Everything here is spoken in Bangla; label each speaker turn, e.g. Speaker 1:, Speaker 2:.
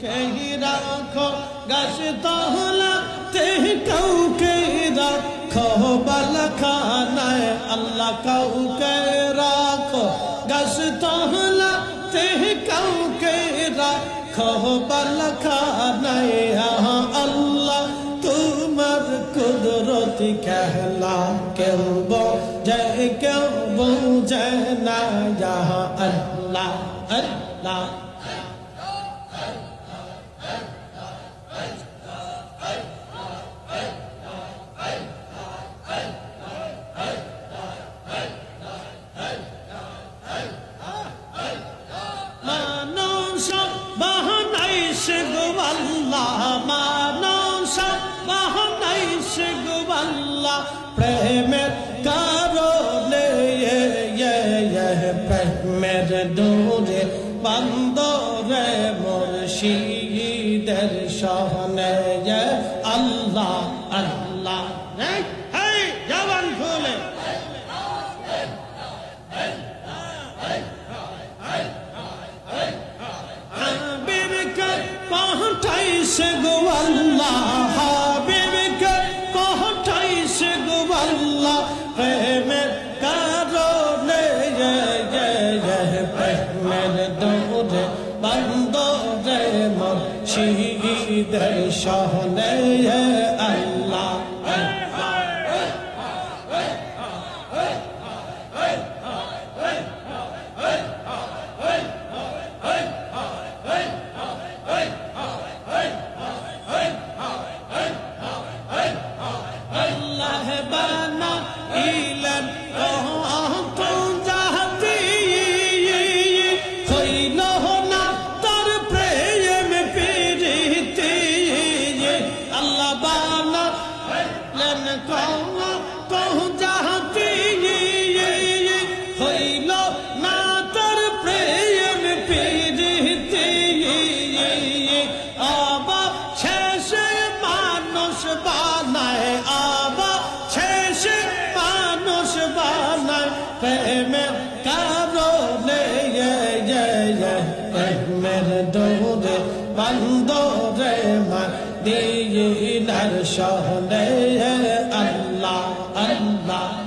Speaker 1: কাউকে রাখো গাছ তহলাতে কাউকে রাখো বালখানায় আল্লাহ কাউকে রাখো গাছ তহলাতে কাউকে রাখো বালখানায় আল্লাহ তোমার কুদরতি कहला কেউ বোঝে কেউ বোঝে না আল্লাহ আল্লাহ মানুষ বানাইছে গো আল্লাহ মানুষ বানাইছে গো আল্লাহ প্রেমের কারণে প্রেমের ডোরে বান্দরে মুর্শিদের সহনে আল্লাহ আল্লাহ জবান খুলে পাঠাইছে গো আল্লাহ হাবিবকে পাঠাইছে গো আল্লাহ প্রেমের কারণে প্রেমের দৌড়ে বান্দরে মুর্শিদের সহনে আল্লাহ প্রেমের কারণে প্রেমের ডোরে বান্দরে মদিনার শহরে আল্লাহ আল্লাহ